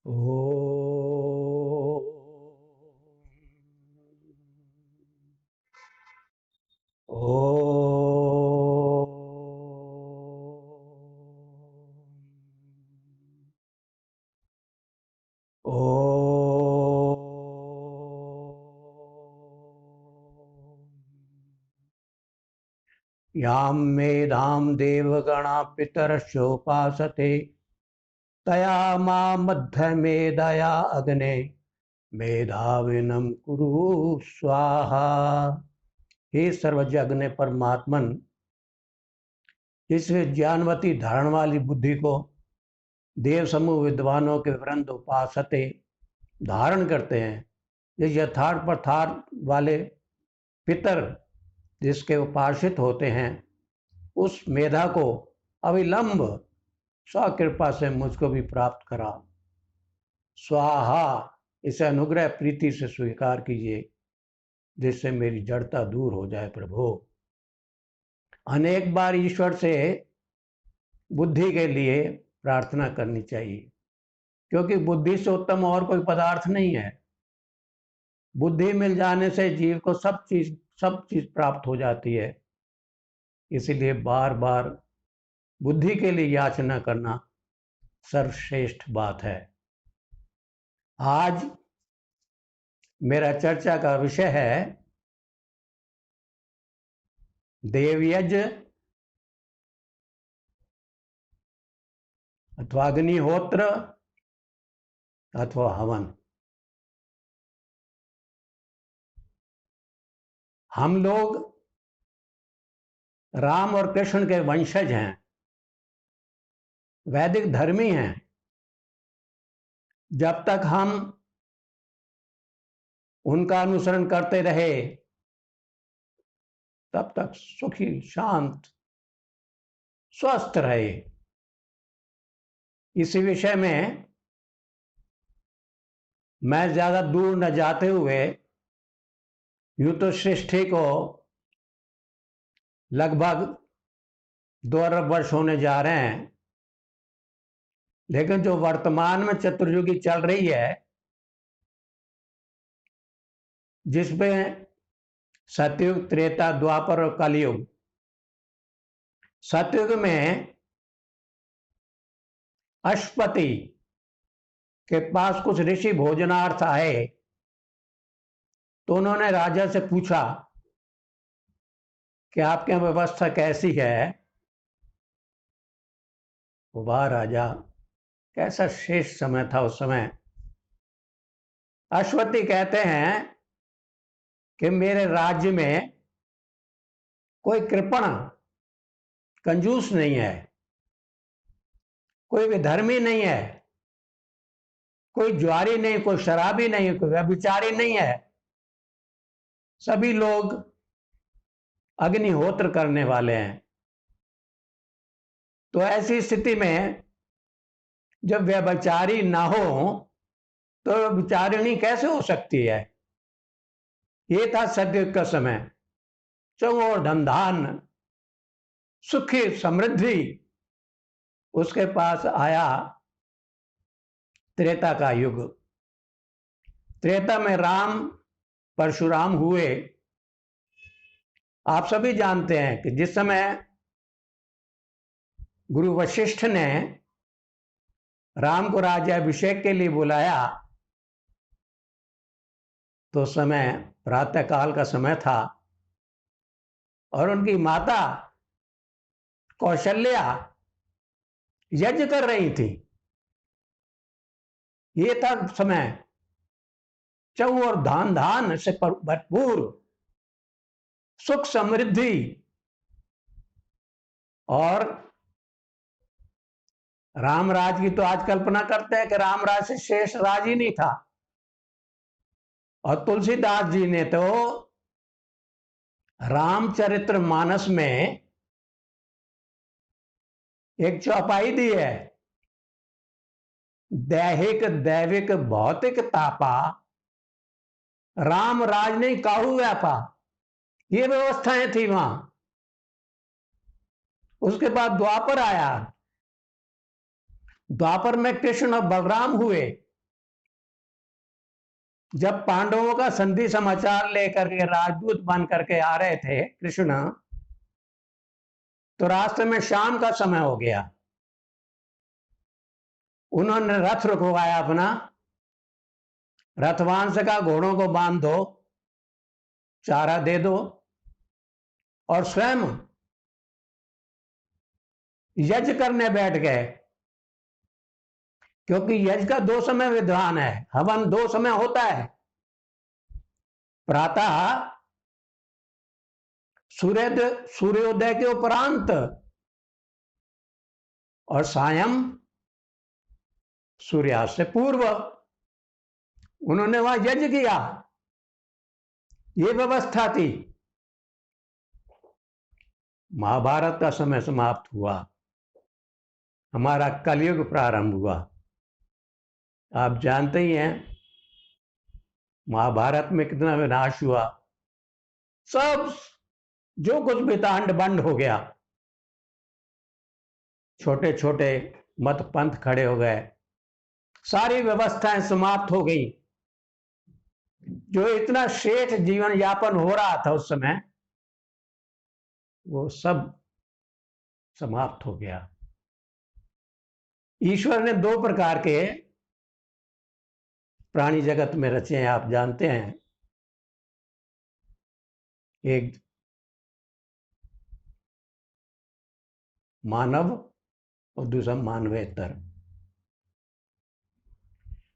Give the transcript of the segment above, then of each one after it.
ओ यां मेधां देवगणा पितरश्चोपासते तया मां मध्यमेधया अग्ने मेधाविनं कुरु स्वाहा। हे सर्वज्ञ अग्नि परमात्मन, इस ज्ञानवती धारण वाली बुद्धि को देव समूह विद्वानों के वृंद उपासते धारण करते हैं। जिस यथार्थ पदार्थ वाले पितर जिसके उपासित होते हैं, उस मेधा को अविलंब स्वकृपा से मुझको भी प्राप्त करा। स्वाहा, इसे अनुग्रह प्रीति से स्वीकार कीजिए, जिससे मेरी जड़ता दूर हो जाए प्रभु। अनेक बार ईश्वर से बुद्धि के लिए प्रार्थना करनी चाहिए, क्योंकि बुद्धि से उत्तम और कोई पदार्थ नहीं है। बुद्धि मिल जाने से जीव को सब चीज प्राप्त हो जाती है। इसीलिए बार बार बुद्धि के लिए याचना करना सर्वश्रेष्ठ बात है। आज मेरा चर्चा का विषय है देवयज्ञ अथवा अग्निहोत्र अथवा हवन। हम लोग राम और कृष्ण के वंशज हैं, वैदिक धर्मी हैं। जब तक हम उनका अनुसरण करते रहे, तब तक सुखी, शांत, स्वस्थ रहे। इसी विषय में मैं ज्यादा दूर न जाते हुए, यूं तो सृष्टि को लगभग 2 अरब वर्ष होने जा रहे हैं, लेकिन जो वर्तमान में चतुर्युगी चल रही है, जिसमें सतयुग, त्रेता, द्वापर और कलयुग। सतयुग में अश्वपति के पास कुछ ऋषि भोजनार्थ आए, तो उन्होंने राजा से पूछा कि आपके यहाँ व्यवस्था कैसी है। वाह राजा, कैसा श्रेष्ठ समय था उस समय। अश्वपति कहते हैं कि मेरे राज्य में कोई कृपण कंजूस नहीं है, कोई विधर्मी नहीं है, कोई ज्वारी नहीं, कोई शराबी नहीं, कोई व्यभिचारी नहीं है। सभी लोग अग्निहोत्र करने वाले हैं। तो ऐसी स्थिति में जब व्यभिचारी ना हो तो व्यभिचारिणी कैसे हो सकती है। ये था सतयुग का समय। चौओर धन धान, सुखी समृद्धि उसके पास आया। त्रेता का युग। त्रेता में राम परशुराम हुए। आप सभी जानते हैं कि जिस समय गुरु वशिष्ठ ने राम को राज्याभिषेक के लिए बुलाया, तो समय प्रातः काल का समय था और उनकी माता कौशल्या यज्ञ कर रही थी। ये था समय चौओर धान धान से भरपूर, सुख समृद्धि। और रामराज की तो आज कल्पना करते हैं कि रामराज से शेष राज ही नहीं था। और तुलसीदास जी ने तो रामचरित्र मानस में एक चौपाई दी है, दैहिक दैविक भौतिक तापा राम राज नहीं काहू व्यापा। ये व्यवस्थाएं थी वहां। उसके बाद द्वापर आया। द्वापर में कृष्ण और बलराम हुए। जब पांडवों का संधि समाचार लेकर के राजदूत बन करके आ रहे थे कृष्ण, तो रास्ते में शाम का समय हो गया। उन्होंने रथ रुकवाया अपना, रथवांश का घोड़ों को बांध दो, चारा दे दो और स्वयं यज्ञ करने बैठ गए। क्योंकि यज्ञ का 2 समय विधान है, हवन 2 समय होता है। प्रातः सूर्योदय के उपरांत और सायं सूर्यास्त से पूर्व। उन्होंने वहां यज्ञ किया, ये व्यवस्था थी। महाभारत का समय समाप्त हुआ, हमारा कलयुग प्रारंभ हुआ। आप जानते ही हैं महाभारत में कितना विनाश हुआ। सब जो कुछ भी था अंड बंड हो गया। छोटे छोटे मत पंथ खड़े हो गए, सारी व्यवस्थाएं समाप्त हो गई। जो इतना श्रेष्ठ जीवन यापन हो रहा था उस समय, वो सब समाप्त हो गया। ईश्वर ने 2 प्रकार के प्राणी जगत में रचे हैं, आप जानते हैं। एक मानव और दूसरा मानवेतर।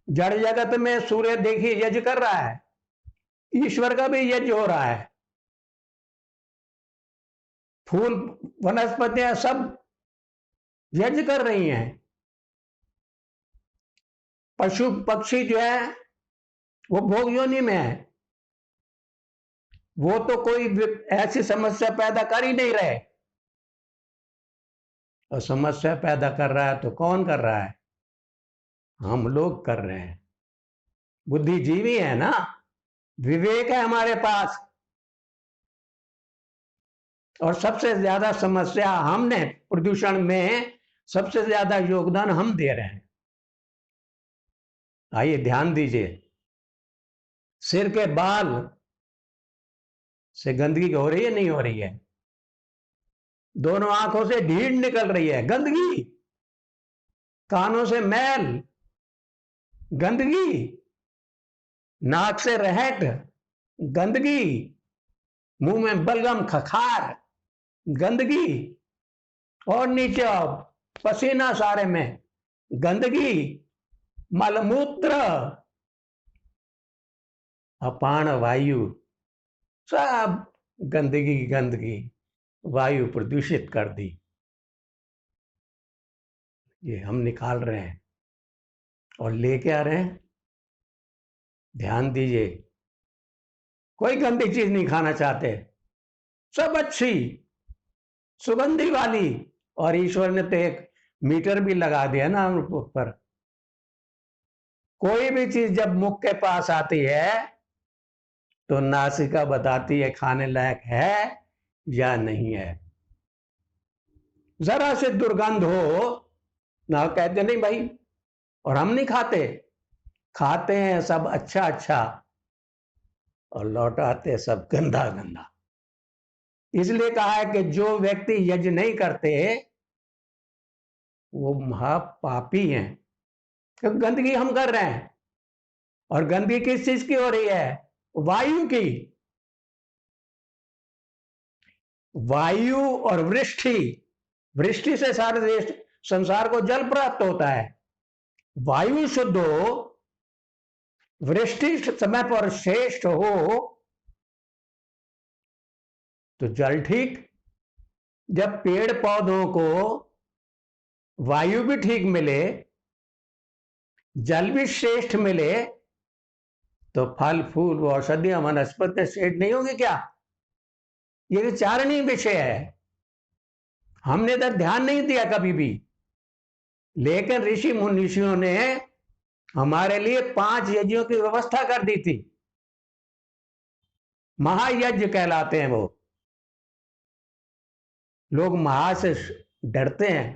जड़ जगत में सूर्य देखिए यज्ञ कर रहा है, ईश्वर का भी यज्ञ हो रहा है। फूल वनस्पतियां सब यज्ञ कर रही हैं। पशु पक्षी जो है वो भोग योनि में है, वो तो कोई ऐसी समस्या पैदा कर ही नहीं रहे। और समस्या पैदा कर रहा है तो कौन कर रहा है? हम लोग कर रहे हैं। बुद्धिजीवी है ना, विवेक है हमारे पास। और सबसे ज्यादा समस्या हमने, प्रदूषण में सबसे ज्यादा योगदान हम दे रहे हैं। आइए ध्यान दीजिए, सिर के बाल से गंदगी हो रही है, नहीं हो रही है? दोनों आंखों से ढीढ़ निकल रही है, गंदगी। कानों से मैल, गंदगी। नाक से रहट, गंदगी। मुंह में बलगम खखार, गंदगी। और नीचे पसीना सारे में गंदगी, मलमूत्र, अपान वायु, सब गंदगी गंदगी, वायु प्रदूषित कर दी। ये हम निकाल रहे हैं और लेके आ रहे हैं। ध्यान दीजिए, कोई गंदी चीज नहीं खाना चाहते, सब अच्छी सुगंधी वाली। और ईश्वर ने तो एक मीटर भी लगा दिया ना ऊपर। कोई भी चीज जब मुख के पास आती है तो नासिका बताती है खाने लायक है या नहीं है। जरा से दुर्गंध हो ना, कहते नहीं भाई। और हम नहीं खाते, खाते हैं सब अच्छा अच्छा और लौटाते सब गंदा गंदा। इसलिए कहा है कि जो व्यक्ति यज्ञ नहीं करते वो महापापी हैं। क्योंकि गंदगी हम कर रहे हैं। और गंदगी किस चीज की हो रही है? वायु की। वायु और वृष्टि, वृष्टि से सारे देश संसार को जल प्राप्त होता है। वायु शुद्ध हो, वृष्टि समय पर श्रेष्ठ हो तो जल ठीक। जब पेड़ पौधों को वायु भी ठीक मिले, जल भी श्रेष्ठ मिले, तो फल फूल औषधियां वनस्पति श्रेष्ठ नहीं होंगे क्या? ये विचारणीय विषय है। हमने इधर ध्यान नहीं दिया कभी भी। लेकिन ऋषि मुनिषियों ने हमारे लिए 5 यज्ञों की व्यवस्था कर दी थी। महायज्ञ कहलाते हैं वो। लोग महा से डरते हैं,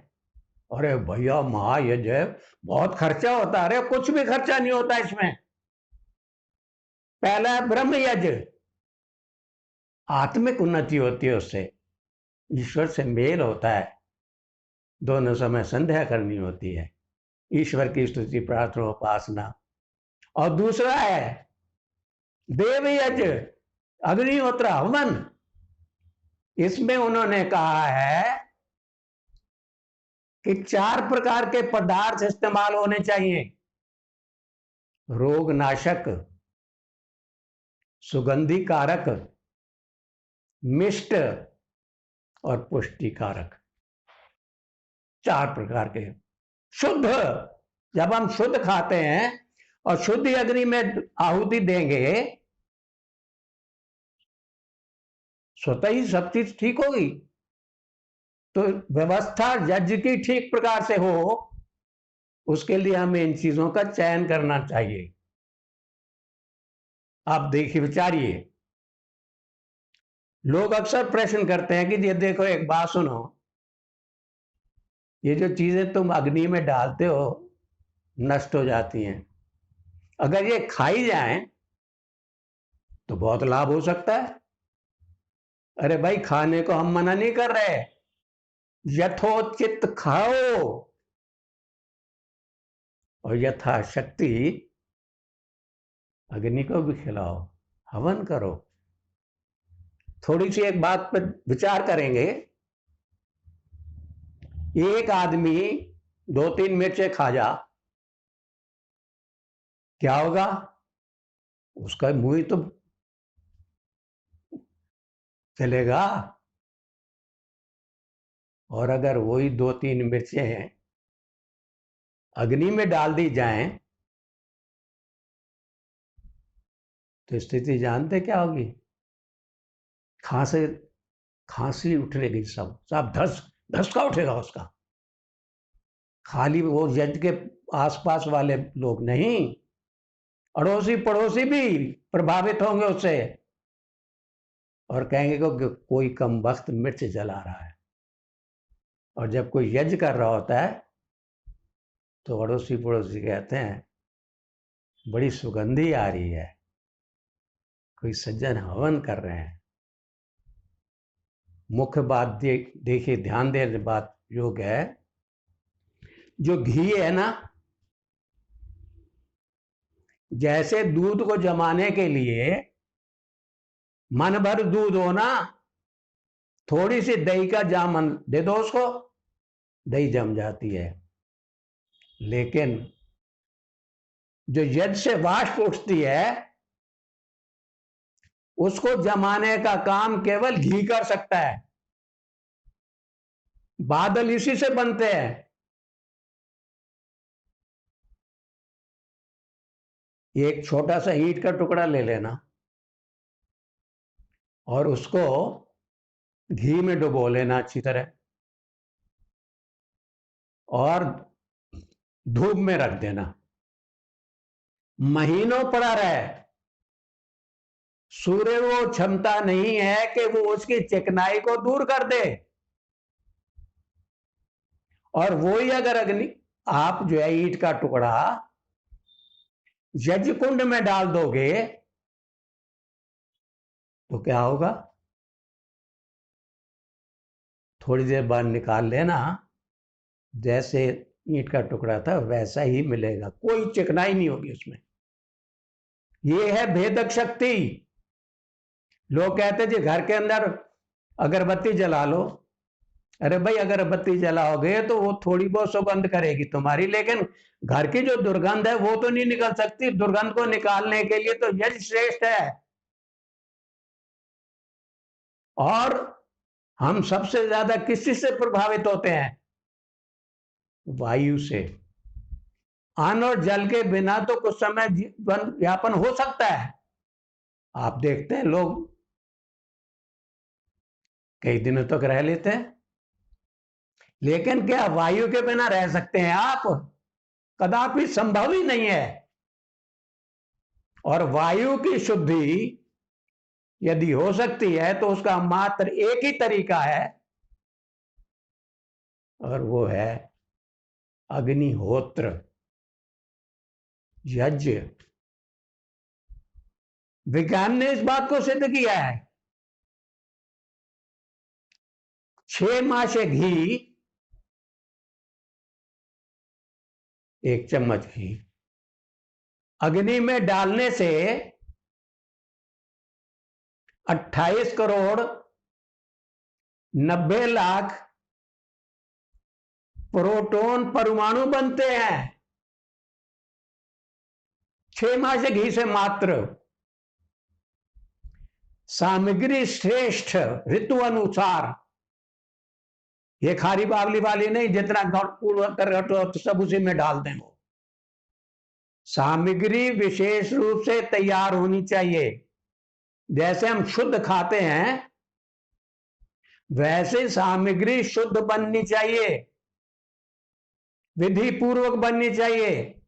अरे भैया महायज्ञ है, बहुत खर्चा होता है। अरे कुछ भी खर्चा नहीं होता इसमें। पहला है ब्रह्म यज्ञ, आत्मिक उन्नति होती है, उससे ईश्वर से मेल होता है, दोनों समय संध्या करनी होती है, ईश्वर की स्तुति प्रार्थना उपासना। और दूसरा है देव यज्ञ, अग्निहोत्र हवन। इसमें उन्होंने कहा है कि 4 प्रकार के पदार्थ इस्तेमाल होने चाहिए, रोग नाशक, सुगंधि कारक, मिष्ट और पुष्टि कारक। 4 प्रकार के। शुद्ध, जब हम शुद्ध खाते हैं और शुद्ध अग्नि में आहुति देंगे, स्वतः ही सब चीज ठीक होगी। तो व्यवस्था यज्ञ की ठीक प्रकार से हो, उसके लिए हमें इन चीजों का चयन करना चाहिए। आप देखिए, विचारिए, लोग अक्सर प्रश्न करते हैं कि ये देखो, एक बात सुनो, ये जो चीजें तुम अग्नि में डालते हो नष्ट हो जाती हैं, अगर ये खाई जाएं तो बहुत लाभ हो सकता है। अरे भाई, खाने को हम मना नहीं कर रहे, यथोचित खाओ और यथाशक्ति अग्नि को भी खिलाओ, हवन करो। थोड़ी सी एक बात पर विचार करेंगे, एक आदमी 2-3 मिर्चें खा जा, क्या होगा? उसका मुंह ही तो चलेगा। और अगर वही 2-3 मिर्चें अग्नि में डाल दी जाएं तो स्थिति जानते क्या होगी? खांसी उठेगी, सब सब धस धस का उठेगा उसका। खाली वो यज्ञ के आसपास वाले लोग नहीं, अड़ोसी पड़ोसी भी प्रभावित होंगे उससे, और कहेंगे कि कोई कम वक्त मिर्च जला रहा है। और जब कोई यज्ञ कर रहा होता है तो अड़ोसी पड़ोसी कहते हैं बड़ी सुगंधी आ रही है, कोई सज्जन हवन कर रहे हैं। मुख्य बात देखिए, ध्यान देने बात योग्य है, जो घी है ना, जैसे दूध को जमाने के लिए मन भर दूध हो ना, थोड़ी सी दही का जामन दे दो उसको, दही जम जाती है। लेकिन जो यज्ञ से वाष्प उठती है, उसको जमाने का काम केवल घी कर सकता है। बादल इसी से बनते हैं। एक छोटा सा ईंट का टुकड़ा ले लेना और उसको घी में डुबो लेना अच्छी तरह, और धूप में रख देना, महीनों पड़ा रहे। सूर्य वो क्षमता नहीं है कि वो उसकी चिकनाई को दूर कर दे। और वही अगर अग्नि, आप जो है ईंट का टुकड़ा यज्ञ कुंड में डाल दोगे तो क्या होगा? थोड़ी देर बाद निकाल लेना, जैसे ईंट का टुकड़ा था वैसा ही मिलेगा, कोई चिकनाई नहीं होगी उसमें। ये है भेदक शक्ति। लोग कहते जी घर के अंदर अगरबत्ती जला लो। अरे भाई, अगरबत्ती जलाओगे तो वो थोड़ी बहुत सुगंध करेगी तुम्हारी, लेकिन घर की जो दुर्गंध है वो तो नहीं निकल सकती। दुर्गंध को निकालने के लिए तो यज्ञ श्रेष्ठ है। और हम सबसे ज्यादा किस से प्रभावित होते हैं? वायु से। अन्न और जल के बिना तो कुछ समय जीवन यापन हो सकता है। आप देखते हैं लोग कई दिनों तक रह लेते हैं, लेकिन क्या वायु के बिना रह सकते हैं आप? कदापि संभव ही नहीं है। और वायु की शुद्धि यदि हो सकती है तो उसका मात्र एक ही तरीका है, और वो है अग्निहोत्र, यज्ञ। विज्ञान ने इस बात को सिद्ध किया है। 6 माह से घी, 1 चम्मच घी अग्नि में डालने से 28 करोड़ 90 लाख प्रोटॉन परमाणु बनते हैं। 6 माह से घी से मात्र। सामग्री श्रेष्ठ ऋतु अनुसार, ये खारी बावली वाली नहीं, जितना कर सब उसी में डाल दें। वो सामग्री विशेष रूप से तैयार होनी चाहिए। जैसे हम शुद्ध खाते हैं वैसे सामग्री शुद्ध बननी चाहिए, विधि पूर्वक बननी चाहिए।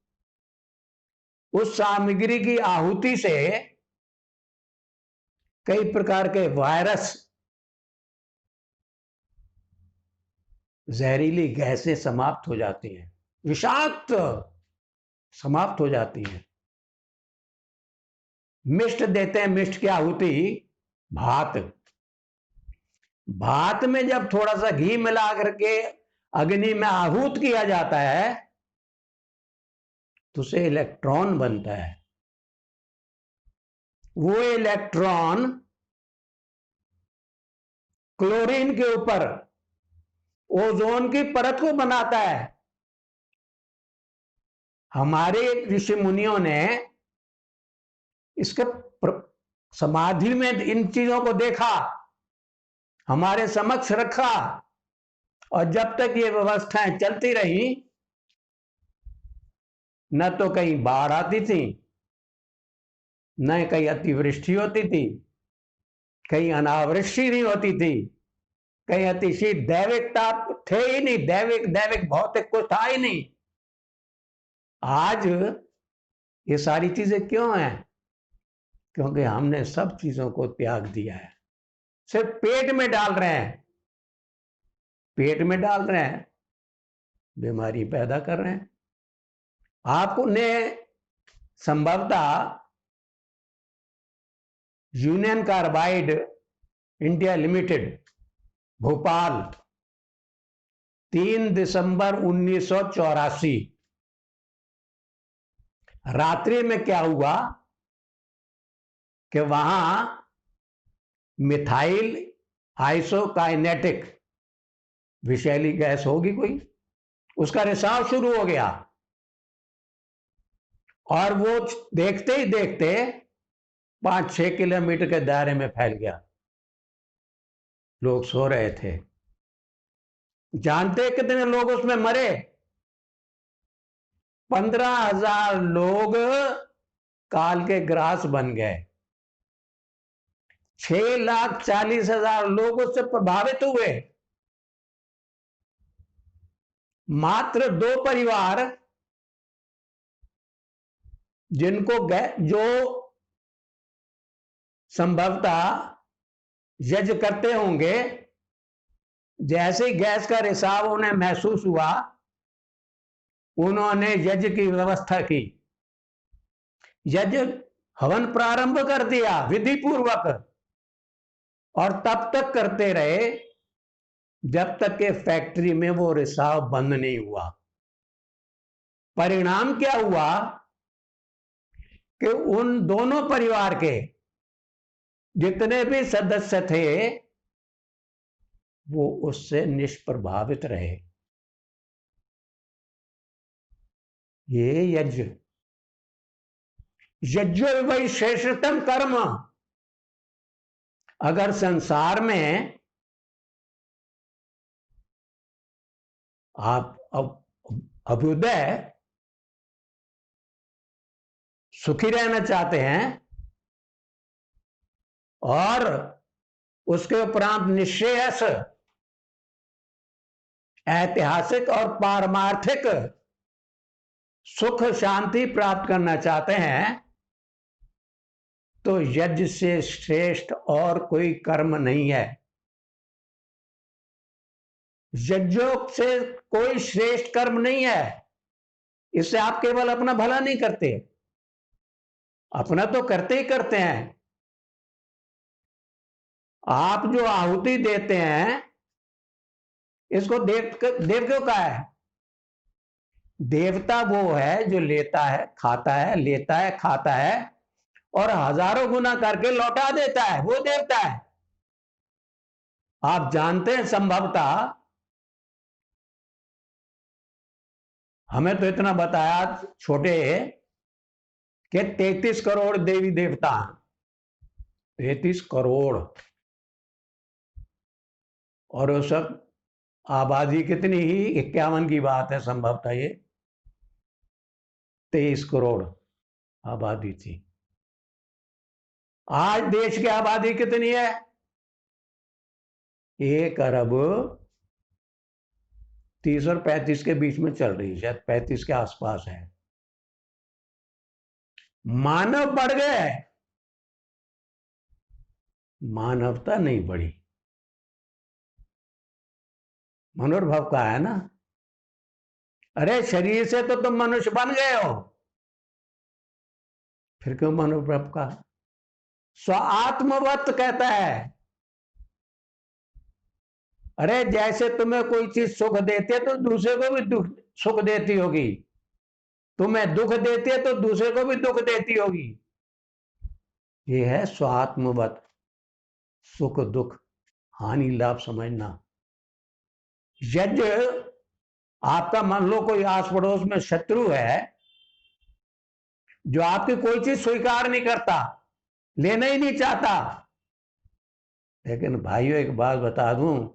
उस सामग्री की आहुति से कई प्रकार के वायरस, जहरीली गैसें समाप्त हो जाती हैं, विषाक्त समाप्त हो जाती हैं। मिष्ट देते हैं, मिष्ट की आहुति भात। भात में जब थोड़ा सा घी मिला करके अग्नि में आहूत किया जाता है तो उसे इलेक्ट्रॉन बनता है। वो इलेक्ट्रॉन क्लोरीन के ऊपर ओजोन की परत को बनाता है। हमारे ऋषि मुनियों ने इसके समाधि में इन चीजों को देखा, हमारे समक्ष रखा, और जब तक ये व्यवस्थाएं चलती रही, न तो कहीं बाढ़ आती थी, न कहीं अतिवृष्टि होती थी, कहीं अनावृष्टि नहीं होती थी, कहीं अतिशीत दैविक ताप थे ही नहीं, दैविक भौतिक कुछ था ही नहीं। आज ये सारी चीजें क्यों हैं? क्योंकि हमने सब चीजों को त्याग दिया है, सिर्फ पेट में डाल रहे हैं, पेट में डाल रहे हैं, बीमारी पैदा कर रहे हैं। आपने संभवतः union carbide India limited Bhopal 3 दिसंबर 1984 रात्रि में क्या हुआ कि वहां मिथाइल आइसोकाइनेटिक विषैली गैस होगी कोई, उसका रिसाव शुरू हो गया, और वो देखते ही देखते 5-6 किलोमीटर के दायरे में फैल गया। लोग सो रहे थे। जानते कितने लोग उसमें मरे? 15,000 लोग काल के ग्रास बन गए। 6,40,000 लोग उससे प्रभावित हुए। मात्र 2 परिवार जिनको जो संभवतः यज्ञ करते होंगे, जैसे ही गैस का रिसाव उन्हें महसूस हुआ, उन्होंने यज्ञ की व्यवस्था की, यज्ञ हवन प्रारंभ कर दिया विधि पूर्वक, और तब तक करते रहे जब तक कि फैक्ट्री में वो रिसाव बंद नहीं हुआ। परिणाम क्या हुआ कि उन दोनों परिवार के जितने भी सदस्य थे वो उससे निष्प्रभावित रहे। ये यज्ञ वही श्रेष्ठतम कर्म। अगर संसार में आप अभ्युदय सुखी रहना चाहते हैं और उसके उपरांत निश्रेयस ऐतिहासिक और पारमार्थिक सुख शांति प्राप्त करना चाहते हैं, तो यज्ञ से श्रेष्ठ और कोई कर्म नहीं है। यज्ञों से कोई श्रेष्ठ कर्म नहीं है। इससे आप केवल अपना भला नहीं करते, अपना तो करते ही करते हैं। आप जो आहुति देते हैं इसको देव देव क्यों कहा है? देवता वो है जो लेता है, खाता है, लेता है, खाता है और हजारों गुना करके लौटा देता है, वो देवता है। आप जानते हैं संभवतः, हमें तो इतना बताया छोटे कि 33 करोड़ देवी देवता हैं। 33 करोड़। और वो सब आबादी कितनी ही 51 की बात है संभवतः, ये 23 करोड़ आबादी थी। आज देश की आबादी कितनी है? 1 अरब 30 और 35 के बीच में चल रही है, शायद 35 के आसपास है। मानव बढ़ गए, मानवता नहीं बढ़ी। मनोर्भव का है ना। अरे शरीर से तो तुम मनुष्य बन गए हो, फिर क्यों मनोर्भव का? स्व आत्मवत कहता है। अरे जैसे तुम्हें कोई चीज सुख देती है तो दूसरे को भी दुख सुख देती होगी, तुम्हें दुख देती है तो दूसरे को भी दुख देती होगी। ये है स्वात्मवत, सुख दुख हानि लाभ समझना। यज्ञ, आपका मान लो कोई आस पड़ोस में शत्रु है जो आपकी कोई चीज स्वीकार नहीं करता, लेना ही नहीं चाहता, लेकिन भाइयों एक बात बता दूं,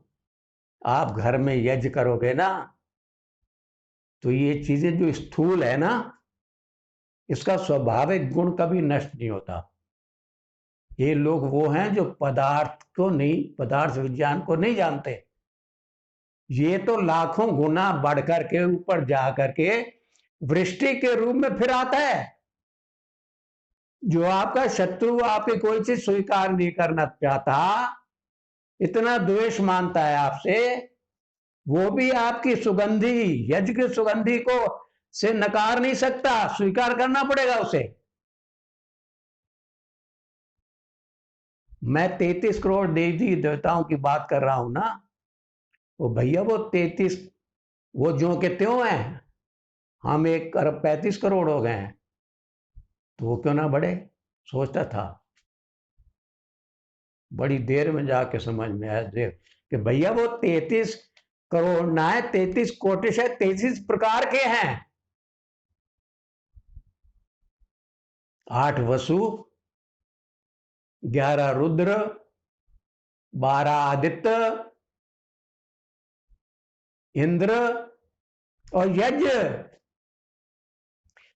आप घर में यज्ञ करोगे ना तो ये चीजें जो स्थूल है ना, इसका स्वाभाविक गुण कभी नष्ट नहीं होता। ये लोग वो हैं जो पदार्थ को नहीं, पदार्थ विज्ञान को नहीं जानते। ये तो लाखों गुना बढ़ करके ऊपर जा करके वृष्टि के रूप में फिर आता है। जो आपका शत्रु आपकी कोई चीज स्वीकार नहीं करना चाहता, इतना द्वेष मानता है आपसे, वो भी आपकी सुगंधी, यज्ञ की सुगंधी को से नकार नहीं सकता, स्वीकार करना पड़ेगा उसे। मैं 33 करोड़ देवी देवताओं की बात कर रहा हूं ना, वो भैया वो 33 वो जो के त्यों हैं, हम 1 अरब 35 करोड़ हो गए हैं, तो वो क्यों ना बढ़े? सोचता था, बड़ी देर में जाके समझ में आया देव कि भैया वो 33 करोड़ ना है, 33 कोटि से 33 प्रकार के हैं। 8 वसु, 11 रुद्र, 12 आदित्य, इंद्र और यज्ञ।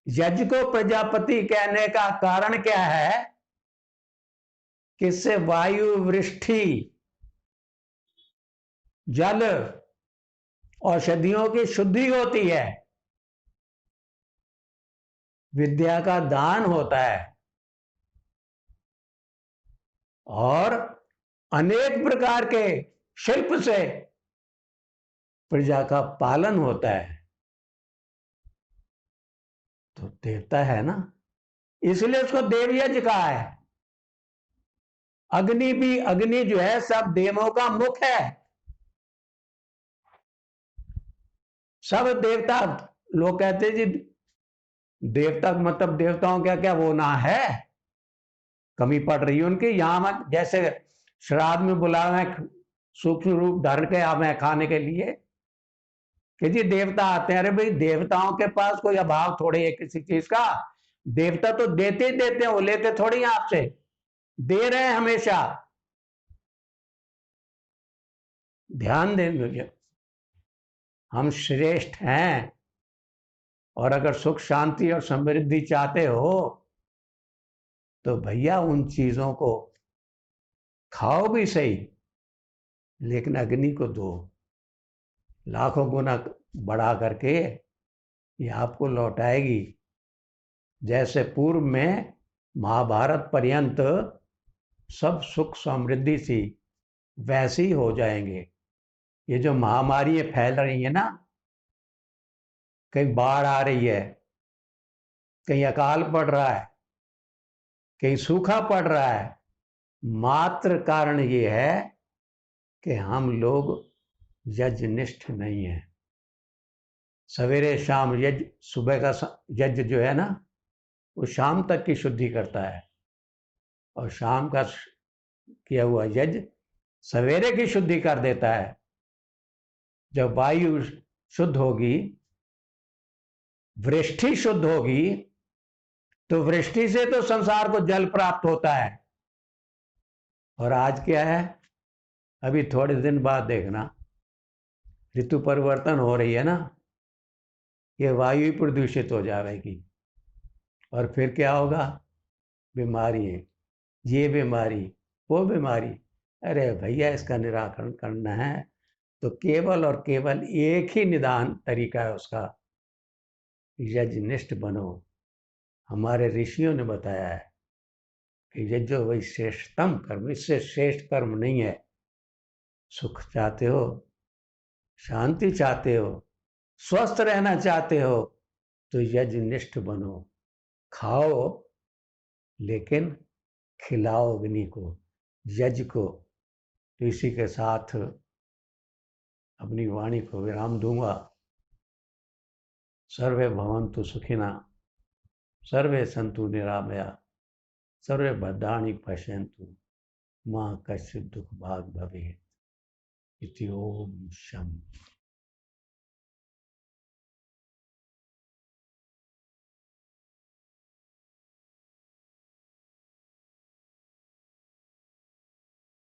यज्ञ को प्रजापति कहने का कारण क्या है कि इससे वायु, वृष्टि, जल, औषधियों की शुद्धि होती है, विद्या का दान होता है और अनेक प्रकार के शिल्प से प्रजा का पालन होता है। तो देवता है ना, इसलिए उसको देवयज्ञ कहा है। अग्नि भी, अग्नि जो है सब देवों का मुख है। सब देवता, लोग कहते जी देवता मतलब देवताओं क्या क्या वो ना है, कमी पड़ रही है उनकी। यहां जैसे श्राद्ध में बुलावे सूक्ष्म रूप धारण के आवे खाने के लिए कि जी देवता आते हैं। अरे भाई देवताओं के पास कोई अभाव थोड़ी है किसी चीज का, देवता तो देते ही देते हैं, वो लेते थोड़ी हैं आपसे, दे रहे हैं हमेशा। ध्यान देंगे, हम श्रेष्ठ हैं, और अगर सुख शांति और समृद्धि चाहते हो तो भैया उन चीजों को खाओ भी सही, लेकिन अग्नि को दो, लाखों गुना बढ़ा करके ये आपको लौटाएगी। जैसे पूर्व में महाभारत पर्यंत सब सुख समृद्धि थी, वैसे ही हो जाएंगे। ये जो महामारी फैल रही है ना, कहीं बाढ़ आ रही है, कहीं अकाल पड़ रहा है, कहीं सूखा पड़ रहा है, मात्र कारण ये है कि हम लोग यज्ञनिष्ठ नहीं है। सवेरे शाम यज्ञ, सुबह का यज्ञ जो है ना, वो शाम तक की शुद्धि करता है, और शाम का किया हुआ यज्ञ सवेरे की शुद्धि कर देता है। जब वायु शुद्ध होगी, वृष्टि शुद्ध होगी, तो वृष्टि से तो संसार को जल प्राप्त होता है। और आज क्या है, अभी थोड़े दिन बाद देखना, ऋतु परिवर्तन हो रही है ना, ये वायु प्रदूषित हो जाएगी, और फिर क्या होगा, बीमारी है, ये बीमारी, वो बीमारी। अरे भैया, इसका निराकरण करना है तो केवल और केवल एक ही निदान तरीका है उसका, यज्ञनिष्ठ बनो। हमारे ऋषियों ने बताया है कि यज्ञ वही श्रेष्ठतम कर्म, इससे श्रेष्ठ कर्म नहीं है। सुख चाहते हो, शांति चाहते हो, स्वस्थ रहना चाहते हो, तो यज्ञनिष्ठ बनो। खाओ, लेकिन खिलाओ अग्नि को, यज्ञ को। तो इसी के साथ अपनी वाणी को विराम दूंगा। सर्वे भवन्तु सुखिनः, सर्वे सन्तु निरामया, सर्वे भद्राणि पश्यन्तु मां कश्चित् दुःख भाग् भवेत्। इति ओम शम।